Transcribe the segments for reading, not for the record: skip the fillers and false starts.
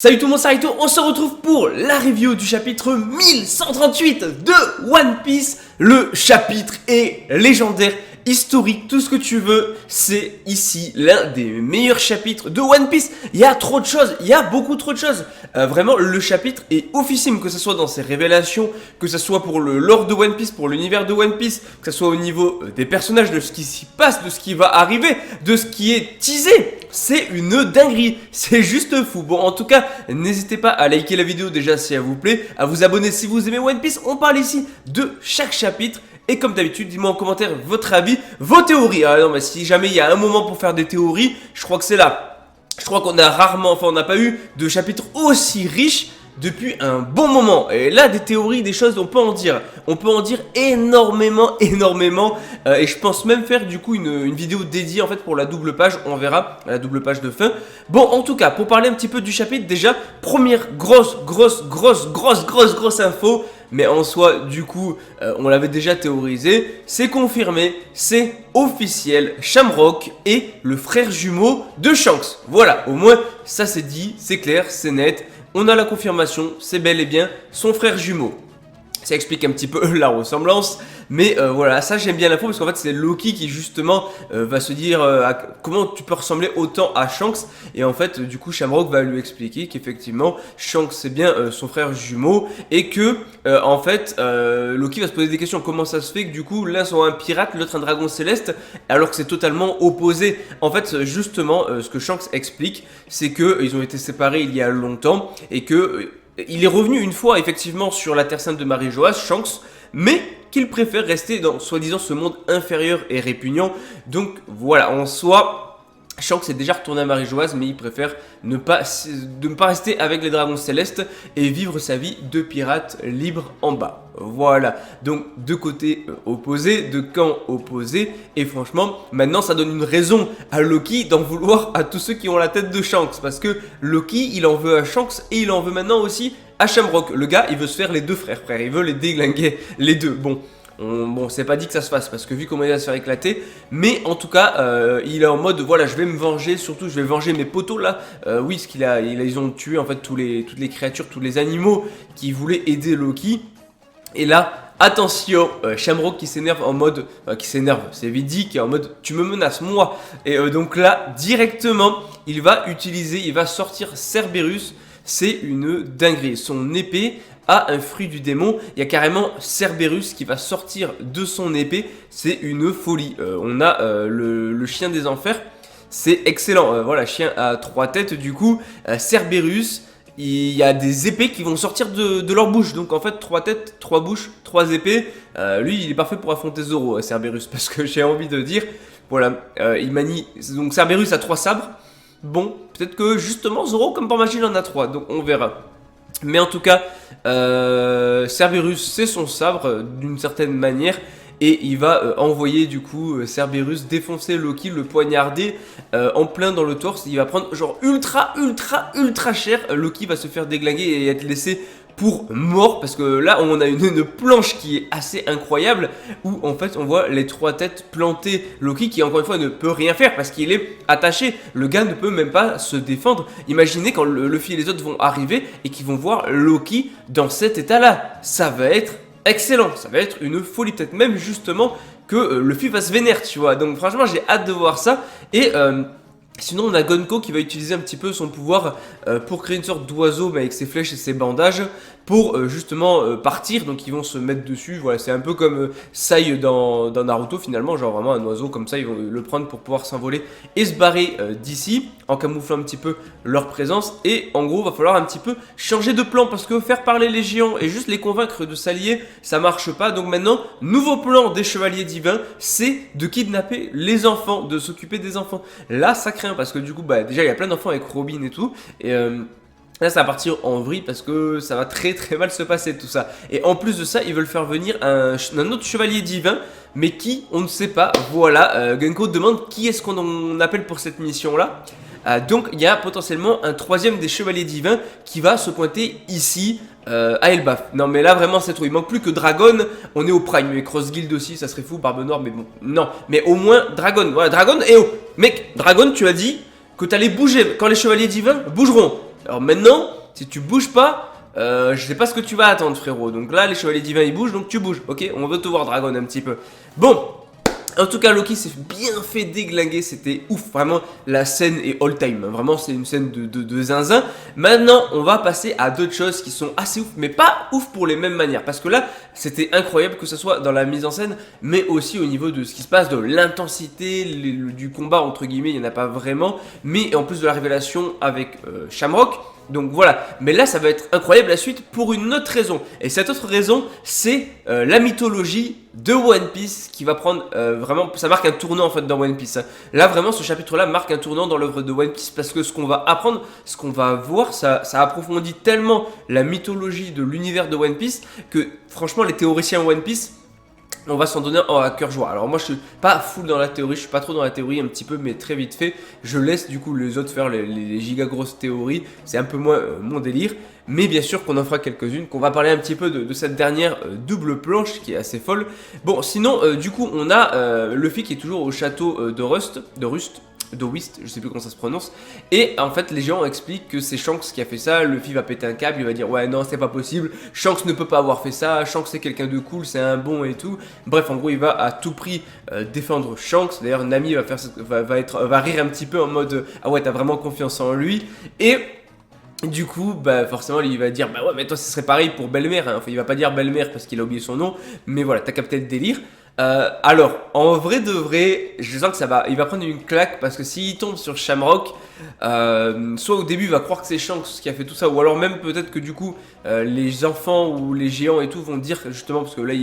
Salut tout le monde, c'est Raito, on se retrouve pour la review du chapitre 1138 de One Piece. Le chapitre est légendaire, historique, tout ce que tu veux. C'est ici l'un des meilleurs chapitres de One Piece. Il y a trop de choses, il y a beaucoup trop de choses. Vraiment, le chapitre est oufissime, que ce soit dans ses révélations, que ce soit pour le lore de One Piece, pour l'univers de One Piece, que ce soit au niveau des personnages, de ce qui s'y passe, de ce qui va arriver, de ce qui est teasé. C'est une dinguerie, c'est juste fou. Bon, en tout cas, n'hésitez pas à liker la vidéo déjà si elle vous plaît, à vous abonner si vous aimez One Piece. On parle ici de chaque chapitre. Et comme d'habitude, dites-moi en commentaire votre avis, vos théories. Ah non, mais si jamais il y a un moment pour faire des théories, je crois que c'est là. Je crois qu'on a rarement, enfin on n'a pas eu de chapitre aussi riche depuis un bon moment. Et là, des théories, des choses, on peut en dire. On peut en dire énormément. Et je pense même faire du coup une vidéo dédiée en fait pour la double page. On verra, la double page de fin. Bon, en tout cas, pour parler un petit peu du chapitre, déjà, première grosse info. Mais en soi, du coup, on l'avait déjà théorisé. C'est confirmé, c'est officiel. Shamrock est le frère jumeau de Shanks. Voilà, au moins, ça c'est dit, c'est clair, c'est net. On a la confirmation, c'est bel et bien son frère jumeau. Ça explique un petit peu la ressemblance, mais voilà, ça j'aime bien l'info parce qu'en fait c'est Loki qui justement va se dire comment tu peux ressembler autant à Shanks. Et en fait du coup Shamrock va lui expliquer qu'effectivement Shanks c'est bien son frère jumeau et que en fait Loki va se poser des questions. Comment ça se fait que du coup l'un soit un pirate, l'autre un dragon céleste, alors que c'est totalement opposé. En fait justement ce que Shanks explique, c'est que ils ont été séparés il y a longtemps et que il est revenu une fois effectivement sur la Terre Sainte de Marie-Joas, Shanks, mais qu'il préfère rester dans soi-disant ce monde inférieur et répugnant. Donc voilà, en soi, Shanks est déjà retourné à Marie-Joas, mais il préfère ne pas rester avec les dragons célestes et vivre sa vie de pirate libre en bas. Voilà, donc deux côtés opposés, deux camps opposés, et franchement, maintenant ça donne une raison à Loki d'en vouloir à tous ceux qui ont la tête de Shanks, parce que Loki, il en veut à Shanks et il en veut maintenant aussi à Shamrock. Le gars, il veut se faire les deux frères, il veut les déglinguer, les deux, bon. Bon, c'est pas dit que ça se fasse parce que vu comment il va se faire éclater, mais en tout cas, il est en mode voilà, je vais me venger, surtout je vais venger mes potos là. Oui, parce ils ont tué en fait toutes les créatures, tous les animaux qui voulaient aider Loki. Et là, attention, Shamrock qui s'énerve en mode, c'est vite dit, qui est en mode tu me menaces moi. Et donc là, directement, il va sortir Cerberus. C'est une dinguerie. Son épée a un fruit du démon. Il y a carrément Cerberus qui va sortir de son épée. C'est une folie. On a le chien des enfers. C'est excellent. Voilà, chien à 3 têtes du coup. Cerberus. Il y a des épées qui vont sortir de leur bouche. Donc en fait, 3 têtes, 3 bouches, 3 épées. Lui, il est parfait pour affronter Zoro, Cerberus. Parce que j'ai envie de dire, voilà, il manie. Donc Cerberus a 3 sabres. Bon, peut-être que justement Zoro, comme par magie, il en a 3, donc on verra. Mais en tout cas, Cerberus, c'est son sabre d'une certaine manière. Et il va envoyer du coup Cerberus défoncer Loki, le poignarder en plein dans le torse. Il va prendre genre ultra cher. Loki va se faire déglinguer et être laissé pour mort, parce que là on a une planche qui est assez incroyable où en fait on voit les 3 têtes plantées. Loki qui encore une fois ne peut rien faire parce qu'il est attaché, le gars ne peut même pas se défendre. Imaginez quand Luffy et les autres vont arriver et qu'ils vont voir Loki dans cet état là, ça va être excellent, ça va être une folie, peut-être même justement que Luffy va se vénère, tu vois. Donc franchement j'ai hâte de voir ça. Et sinon on a Gonko qui va utiliser un petit peu son pouvoir pour créer une sorte d'oiseau mais avec ses flèches et ses bandages pour justement partir. Donc ils vont se mettre dessus, voilà, c'est un peu comme Sai dans Naruto finalement, genre vraiment un oiseau comme ça, ils vont le prendre pour pouvoir s'envoler et se barrer d'ici en camouflant un petit peu leur présence. Et en gros va falloir un petit peu changer de plan parce que faire parler les géants et juste les convaincre de s'allier, ça marche pas. Donc maintenant, nouveau plan des chevaliers divins, c'est de kidnapper les enfants, de s'occuper des enfants. Là ça craint parce que du coup déjà il y a plein d'enfants avec Robin et tout, et là ça va partir en vrille parce que ça va très mal se passer tout ça. Et en plus de ça ils veulent faire venir un autre chevalier divin, mais qui on ne sait pas. Voilà, Gonko demande qui est-ce qu'on appelle pour cette mission là. Donc il y a potentiellement un 3e des chevaliers divins qui va se pointer ici à Elbaf. Non mais là vraiment c'est trop, il manque plus que Dragon. On est au prime, mais Cross Guild aussi ça serait fou, Barbe Noire, mais bon non. Mais au moins Dragon, voilà Dragon. Et oh mec, Dragon tu as dit que t'allais bouger quand les chevaliers divins bougeront. Alors maintenant, si tu bouges pas, je sais pas ce que tu vas attendre, frérot. Donc là, les chevaliers divins ils bougent, donc tu bouges. Ok, on veut te voir, Dragon, un petit peu. Bon. En tout cas, Loki s'est bien fait déglinguer, c'était ouf, vraiment, la scène est all time, vraiment c'est une scène de zinzin. Maintenant, on va passer à d'autres choses qui sont assez ouf, mais pas ouf pour les mêmes manières, parce que là, c'était incroyable que ce soit dans la mise en scène, mais aussi au niveau de ce qui se passe, de l'intensité, du combat, entre guillemets, il n'y en a pas vraiment, mais en plus de la révélation avec Shamrock. Donc voilà, mais là ça va être incroyable la suite pour une autre raison. Et cette autre raison, c'est la mythologie de One Piece qui va prendre vraiment, ça marque un tournant en fait dans One Piece. Là vraiment ce chapitre là marque un tournant dans l'œuvre de One Piece parce que ce qu'on va apprendre, ce qu'on va voir, ça approfondit tellement la mythologie de l'univers de One Piece que franchement les théoriciens One Piece, on va s'en donner à cœur joie. Alors moi je suis pas full dans la théorie, je suis pas trop dans la théorie un petit peu, mais très vite fait. Je laisse du coup les autres faire les giga grosses théories, c'est un peu moins mon délire. Mais bien sûr qu'on en fera quelques-unes, qu'on va parler un petit peu de cette dernière double planche qui est assez folle. Bon sinon du coup on a Luffy qui est toujours au château de Rust, je sais plus comment ça se prononce. Et en fait les gens expliquent que c'est Shanks qui a fait ça. Luffy va péter un câble, il va dire ouais non c'est pas possible, Shanks ne peut pas avoir fait ça, Shanks c'est quelqu'un de cool, c'est un bon et tout. Bref en gros il va à tout prix défendre Shanks. D'ailleurs Nami va rire un petit peu en mode ah ouais t'as vraiment confiance en lui. Et du coup, bah forcément, il va dire bah ouais, mais toi, ce serait pareil pour Belle-Mère. Hein. Enfin, il va pas dire Belle-Mère parce qu'il a oublié son nom, mais voilà, t'as capté le délire. Alors, en vrai de vrai, je sens que il va prendre une claque parce que s'il tombe sur Shamrock, soit au début il va croire que c'est Shanks qui a fait tout ça, ou alors même peut-être que du coup les enfants ou les géants et tout vont dire justement parce que là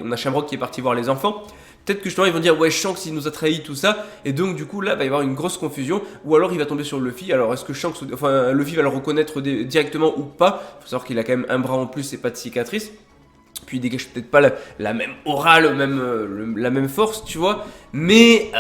on a Shamrock qui est parti voir les enfants. Peut-être que justement ils vont dire ouais Shanks il nous a trahi tout ça et donc du coup là va y avoir une grosse confusion ou alors il va tomber sur Luffy. Alors est-ce que Luffy va le reconnaître directement ou pas? Faut savoir qu'il a quand même un bras en plus et pas de cicatrice. Puis il dégage peut-être pas la même aura, la même force, tu vois. Mais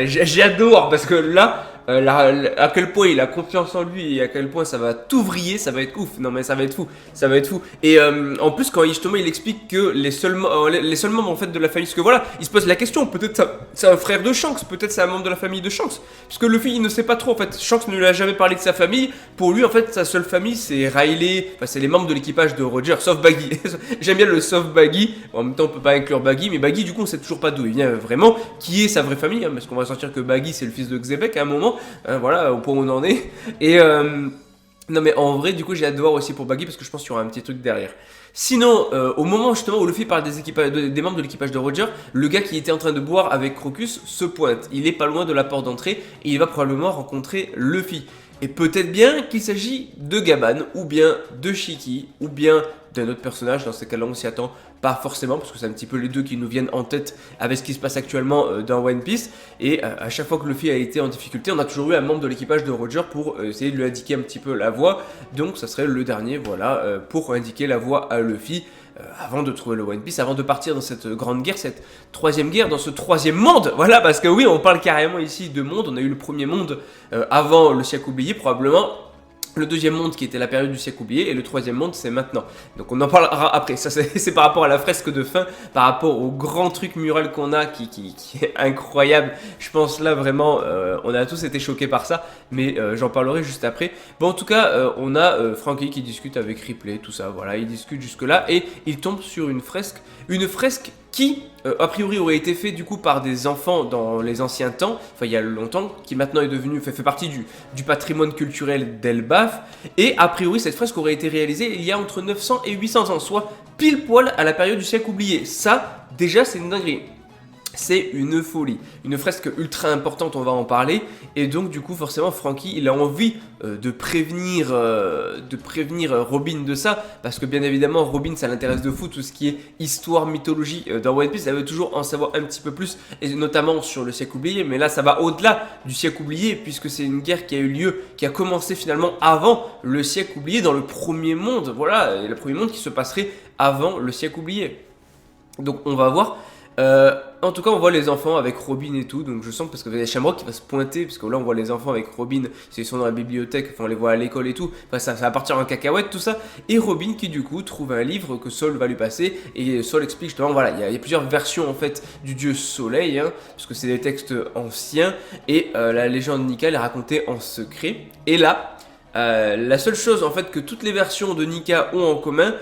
j'adore parce que là, à quel point il a confiance en lui et à quel point ça va tout vriller, ça va être ouf. Non mais ça va être fou, ça va être fou. Et en plus quand justement il explique que les seuls membres en fait de la famille, parce que voilà, il se pose la question, peut-être c'est un frère de Shanks, peut-être c'est un membre de la famille de Shanks. Parce que Luffy il ne sait pas trop en fait, Shanks ne lui a jamais parlé de sa famille. Pour lui en fait sa seule famille c'est Riley, enfin c'est les membres de l'équipage de Roger, sauf Baggy. J'aime bien le sauf Baggy, en même temps on peut pas inclure Baggy, mais Baggy du coup on sait toujours pas d'où il vient vraiment, qui est sa vraie famille, hein, parce qu'on va sentir que Baggy c'est le fils de Xebec à un moment. Voilà, au point où on en est. Et non mais en vrai, du coup, j'ai hâte de voir aussi pour Baggy parce que je pense qu'il y aura un petit truc derrière. Sinon, au moment justement où Luffy parle des membres de l'équipage de Roger, le gars qui était en train de boire avec Crocus se pointe. Il est pas loin de la porte d'entrée et il va probablement rencontrer Luffy. Et peut-être bien qu'il s'agit de Gaban, ou bien de Shiki, ou bien d'un autre personnage. Dans ces cas-là, on s'y attend pas forcément, parce que c'est un petit peu les deux qui nous viennent en tête avec ce qui se passe actuellement dans One Piece. Et à chaque fois que Luffy a été en difficulté, on a toujours eu un membre de l'équipage de Roger pour essayer de lui indiquer un petit peu la voie. Donc ça serait le dernier, voilà, pour indiquer la voie à Luffy. Avant de trouver le One Piece, avant de partir dans cette grande guerre, cette troisième guerre, dans ce troisième monde, voilà, parce que oui, on parle carrément ici de monde, on a eu le premier monde avant le siècle oublié, probablement, le deuxième monde qui était la période du siècle oublié, et le troisième monde c'est maintenant. Donc on en parlera après, ça c'est par rapport à la fresque de fin, par rapport au grand truc mural qu'on a qui est incroyable. Je pense là vraiment, on a tous été choqués par ça, mais j'en parlerai juste après. Bon en tout cas, on a Franky qui discute avec Ripley, tout ça, voilà, il discute jusque là, et il tombe sur une fresque qui, a priori, aurait été fait du coup par des enfants dans les anciens temps, enfin il y a longtemps, qui maintenant est devenu, fait partie du patrimoine culturel d'Elbaf, et a priori cette fresque aurait été réalisée il y a entre 900 et 800 ans, soit pile poil à la période du siècle oublié. Ça, déjà c'est une dinguerie. C'est une folie, une fresque ultra importante, on va en parler, et donc du coup forcément Franky il a envie de prévenir Robin de ça, parce que bien évidemment Robin ça l'intéresse de fou, tout ce qui est histoire, mythologie dans One Piece, elle veut toujours en savoir un petit peu plus, et notamment sur le siècle oublié, mais là ça va au-delà du siècle oublié, puisque c'est une guerre qui a eu lieu, qui a commencé finalement avant le siècle oublié, dans le premier monde, voilà, le premier monde qui se passerait avant le siècle oublié. Donc on va voir. En tout cas on voit les enfants avec Robin et tout, donc je sens parce que y a Shamrock qui va se pointer, parce que là on voit les enfants avec Robin, ils sont dans la bibliothèque, enfin on les voit à l'école et tout, enfin ça va partir en cacahuète tout ça, et Robin qui du coup trouve un livre que Sol va lui passer, et Sol explique justement, voilà, il y a plusieurs versions en fait du dieu soleil, hein, parce que c'est des textes anciens, et la légende Nika est racontée en secret, et là, La seule chose en fait que toutes les versions de Nika ont en commun,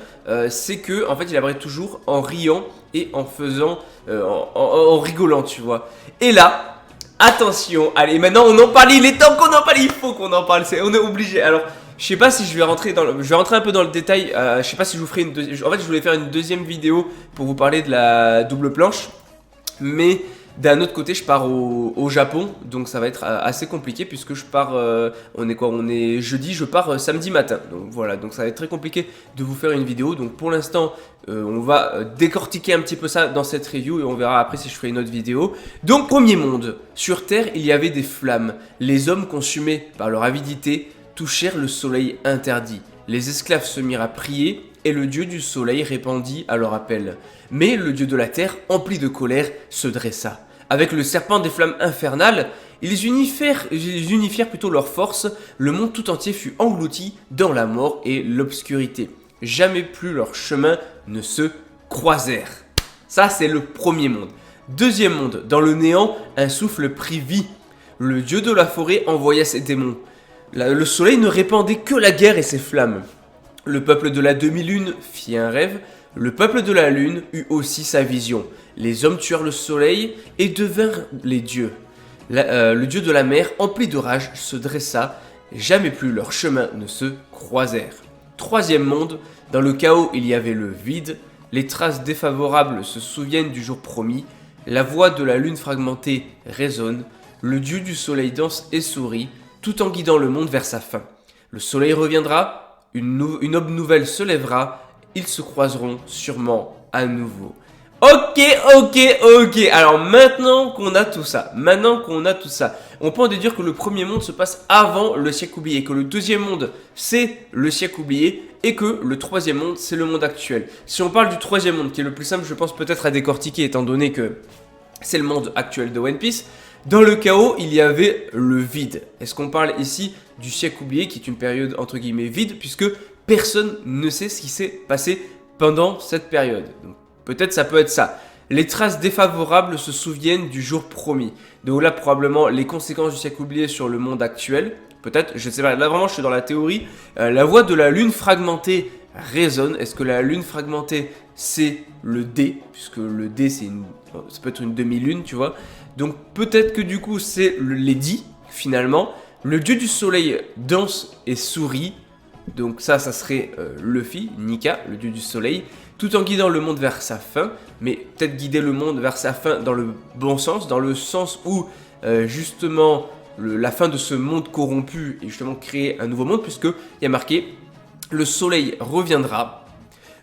c'est que en fait il apparaît toujours en riant et en faisant, en rigolant, tu vois. Et là, attention, allez, maintenant on en parle, il est temps qu'on en parle, il faut qu'on en parle, on est obligé. Alors, je sais pas si je vais rentrer je vais rentrer un peu dans le détail. Je sais pas si je vous ferai une deuxième. En fait, je voulais faire une deuxième vidéo pour vous parler de la double planche, mais d'un autre côté, je pars au Japon, donc ça va être assez compliqué puisque je pars. On est quoi? On est jeudi, je pars samedi matin. Donc voilà, donc ça va être très compliqué de vous faire une vidéo. Donc pour l'instant, on va décortiquer un petit peu ça dans cette review et on verra après si je ferai une autre vidéo. Donc, premier monde. Sur Terre, il y avait des flammes. Les hommes, consumés par leur avidité, touchèrent le soleil interdit. Les esclaves se mirent à prier et le dieu du soleil répondit à leur appel. Mais le dieu de la terre, empli de colère, se dressa. Avec le serpent des flammes infernales, ils unifièrent plutôt leurs forces, le monde tout entier fut englouti dans la mort et l'obscurité. Jamais plus leurs chemins ne se croisèrent. Ça, c'est le premier monde. Deuxième monde, dans le néant, un souffle prit vie. Le dieu de la forêt envoya ses démons. Le soleil ne répandait que la guerre et ses flammes. Le peuple de la demi-lune fit un rêve, le peuple de la lune eut aussi sa vision. Les hommes tuèrent le soleil et devinrent les dieux. Le dieu de la mer, empli de rage, se dressa, jamais plus leurs chemins ne se croisèrent. Troisième monde, dans le chaos il y avait le vide, les traces défavorables se souviennent du jour promis, la voix de la lune fragmentée résonne, le dieu du soleil danse et sourit, tout en guidant le monde vers sa fin. Le soleil reviendra, une aube nouvelle se lèvera, ils se croiseront sûrement à nouveau. Ok. Alors maintenant qu'on a tout ça, on peut en déduire que le premier monde se passe avant le siècle oublié, que le deuxième monde c'est le siècle oublié et que le troisième monde c'est le monde actuel. Si on parle du troisième monde, qui est le plus simple je pense peut-être à décortiquer étant donné que c'est le monde actuel de One Piece, dans le chaos, il y avait le vide. Est-ce qu'on parle ici du siècle oublié, qui est une période entre guillemets vide, puisque personne ne sait ce qui s'est passé pendant cette période. Donc peut-être ça peut être ça. Les traces défavorables se souviennent du jour promis. Donc là, probablement, les conséquences du siècle oublié sur le monde actuel. Peut-être, je ne sais pas, là vraiment je suis dans la théorie. La voix de la lune fragmentée résonne. Est-ce que la lune fragmentée, c'est le D? Puisque le D, ça peut être une demi-lune, tu vois. Donc peut-être que du coup, c'est les dits, finalement. Le dieu du soleil danse et sourit. Donc ça serait Luffy, Nika, le dieu du soleil, tout en guidant le monde vers sa fin, mais peut-être guider le monde vers sa fin dans le bon sens, dans le sens où justement la fin de ce monde corrompu et justement créer un nouveau monde, puisqu'il y a marqué « Le soleil reviendra,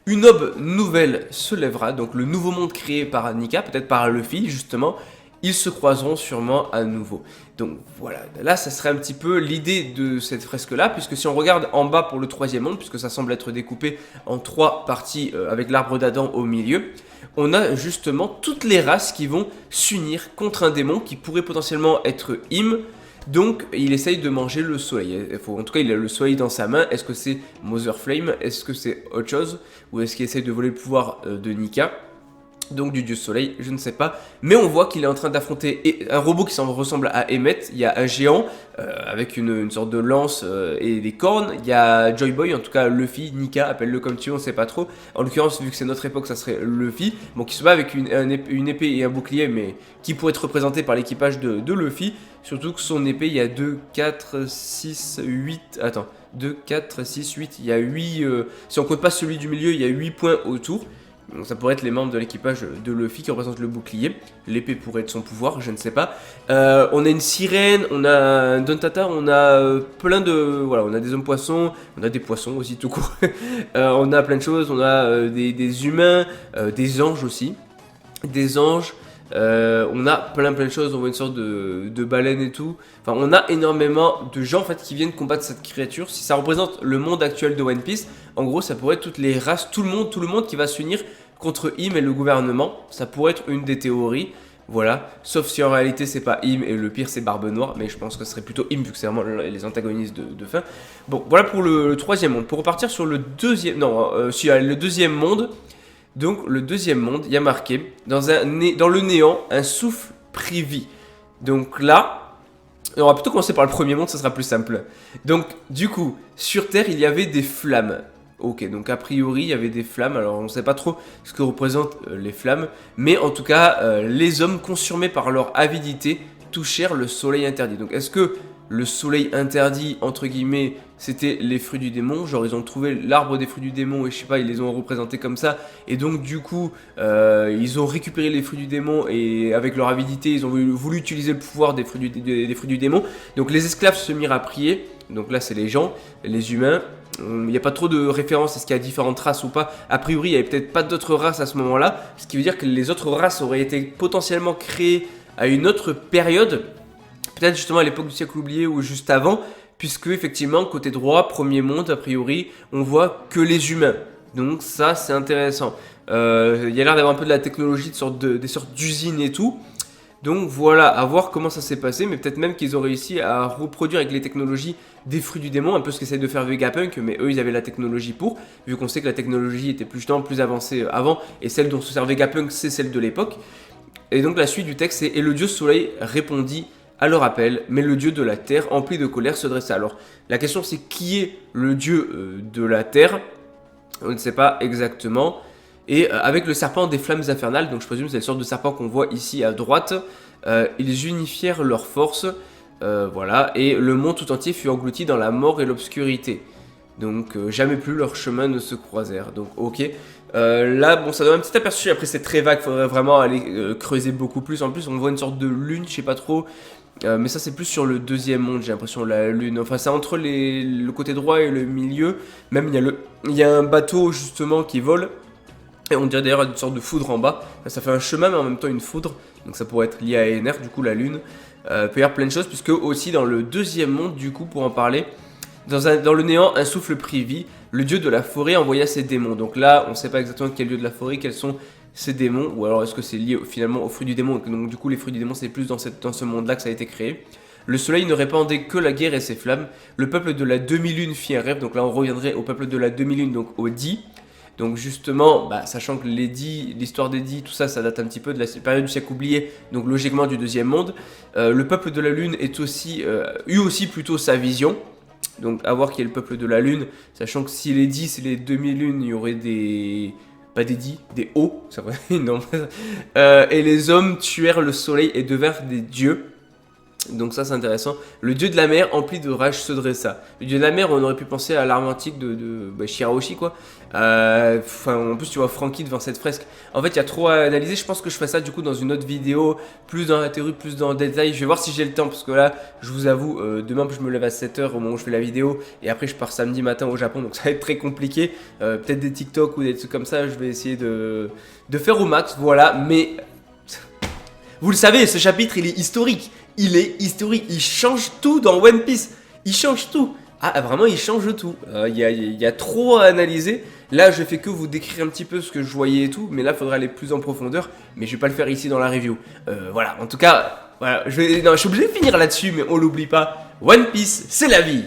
une aube nouvelle se lèvera », donc le nouveau monde créé par Nika, peut-être par Luffy justement, ils se croiseront sûrement à nouveau. Donc voilà, là ça serait un petit peu l'idée de cette fresque-là, puisque si on regarde en bas pour le troisième monde, puisque ça semble être découpé en 3 parties avec l'arbre d'Adam au milieu, on a justement toutes les races qui vont s'unir contre un démon qui pourrait potentiellement être Im. Donc il essaye de manger le soleil. En tout cas il a le soleil dans sa main. Est-ce que c'est Mother Flame? Est-ce que c'est autre chose? Ou est-ce qu'il essaye de voler le pouvoir de Nika? Donc du dieu soleil, je ne sais pas. Mais on voit qu'il est en train d'affronter un robot qui ressemble à Emmet. Il y a un géant avec une sorte de lance et des cornes. Il y a Joy Boy, en tout cas Luffy, Nika, appelle-le comme tu veux, on ne sait pas trop. En l'occurrence, vu que c'est notre époque, ça serait Luffy. Bon, qui se bat avec une épée et un bouclier, mais qui pourrait être représenté par l'équipage de Luffy. Surtout que son épée, il y a 2, 4, 6, 8... Attends, 2, 4, 6, 8... Il y a 8... si on compte pas celui du milieu, il y a 8 points autour. Donc ça pourrait être les membres de l'équipage de Luffy qui représentent le bouclier. L'épée pourrait être son pouvoir, je ne sais pas. On a une sirène, on a un Dontata, on a plein de... Voilà, on a des hommes poissons, on a des poissons aussi tout court. On a plein de choses, on a des humains, des anges aussi. Des anges, on a plein de choses, on voit une sorte de baleine et tout. Enfin, on a énormément de gens en fait qui viennent combattre cette créature. Si ça représente le monde actuel de One Piece, en gros ça pourrait être toutes les races, tout le monde qui va s'unir contre Im et le gouvernement. Ça pourrait être une des théories, voilà. Sauf si en réalité c'est pas Im et le pire c'est Barbe Noire, mais je pense que ce serait plutôt Im vu que c'est vraiment les antagonistes de fin. Bon, voilà pour le troisième monde. Pour repartir sur le deuxième, le deuxième monde. Donc le deuxième monde, il y a marqué dans le néant un souffle prit vie. Donc là, On va plutôt commencer par le premier monde, ça sera plus simple. Donc, du coup, sur Terre, il y avait des flammes. Ok, donc a priori, il y avait des flammes. Alors, on ne sait pas trop ce que représentent les flammes. Mais en tout cas, les hommes consumés par leur avidité touchèrent le soleil interdit. Donc, est-ce que le soleil interdit, entre guillemets, c'était les fruits du démon? Genre, ils ont trouvé l'arbre des fruits du démon et je sais pas, ils les ont représentés comme ça. Et donc, du coup, ils ont récupéré les fruits du démon et avec leur avidité, ils ont voulu utiliser le pouvoir des fruits du démon. Donc, les esclaves se mirent à prier. Donc là, c'est les gens, les humains. Il n'y a pas trop de références à ce qu'il y a différentes races ou pas. A priori, il n'y avait peut-être pas d'autres races à ce moment-là. Ce qui veut dire que les autres races auraient été potentiellement créées à une autre période. Peut-être justement à l'époque du siècle oublié ou juste avant. Puisque effectivement, côté droit, premier monde, a priori, on voit que les humains. Donc ça, c'est intéressant. Il y a l'air d'avoir un peu de la technologie, des sortes d'usines et tout. Donc voilà, à voir comment ça s'est passé, mais peut-être même qu'ils ont réussi à reproduire avec les technologies des fruits du démon, un peu ce qu'essaie de faire Vegapunk, mais eux ils avaient la technologie pour, vu qu'on sait que la technologie était plus avancée avant, et celle dont se sert Vegapunk c'est celle de l'époque. Et donc la suite du texte c'est « Et le dieu soleil répondit à leur appel, mais le dieu de la terre, empli de colère, se dressa. » Alors la question c'est qui est le dieu de la terre? On ne sait pas exactement. Et avec le serpent des flammes infernales, donc je présume c'est le sorte de serpent qu'on voit ici à droite, ils unifièrent leurs forces, voilà, et le monde tout entier fut englouti dans la mort et l'obscurité. Donc jamais plus leurs chemins ne se croisèrent. Donc ok. Là, bon, ça donne un petit aperçu. Après, c'est très vague. Faudrait vraiment aller creuser beaucoup plus. En plus, on voit une sorte de lune, je sais pas trop. Mais ça, c'est plus sur le deuxième monde, j'ai l'impression, la lune. Enfin, c'est entre le côté droit et le milieu. Même, il y a un bateau, justement, qui vole. Et on dirait d'ailleurs une sorte de foudre en bas. Ça fait un chemin, mais en même temps une foudre. Donc ça pourrait être lié à ENR, du coup, la lune. Peut y avoir plein de choses, puisque aussi dans le deuxième monde, du coup, pour en parler, dans le néant, un souffle prit vie. Le dieu de la forêt envoya ses démons. Donc là, on ne sait pas exactement quel dieu de la forêt, quels sont ces démons. Ou alors est-ce que c'est lié finalement aux fruits du démon. Donc du coup, les fruits du démon, c'est plus dans ce monde-là que ça a été créé. Le soleil ne répandait que la guerre et ses flammes. Le peuple de la demi-lune fit un rêve. Donc là, on reviendrait au peuple de la demi-lune, donc au Di. Donc justement, sachant que l'histoire des Di, tout ça, ça date un petit peu de la période du siècle oublié, donc logiquement du deuxième monde. Le peuple de la lune eut aussi plutôt sa vision. Donc à voir qui est le peuple de la lune, sachant que si les Di, c'est les demi-lunes, il y aurait des... Pas des Di, des hauts, c'est vrai, non. Et les hommes tuèrent le soleil et devinrent des dieux. Donc ça c'est intéressant. Le dieu de la mer empli de rage se dressa. Le dieu de la mer, on aurait pu penser à l'arme antique de Shirahoshi quoi. En plus tu vois Franky devant cette fresque. En fait il y a trop à analyser. Je pense que je ferai ça du coup dans une autre vidéo, plus dans la théorie, plus dans le détail. Je vais voir si j'ai le temps parce que là je vous avoue demain je me lève à 7 h au moment où je fais la vidéo. Et après je pars samedi matin au Japon donc ça va être très compliqué. Peut-être des TikTok ou des trucs comme ça. Je vais essayer de faire au max. Voilà mais... Vous le savez, ce chapitre il est historique. Il est historique, il change tout dans One Piece. Il change tout. Ah, vraiment, il change tout. Il y a trop à analyser. Là, je fais que vous décrire un petit peu ce que je voyais et tout. Mais là, il faudra aller plus en profondeur. Mais je vais pas le faire ici dans la review. Voilà, en tout cas, voilà, je suis obligé de finir là-dessus, mais on l'oublie pas. One Piece, c'est la vie.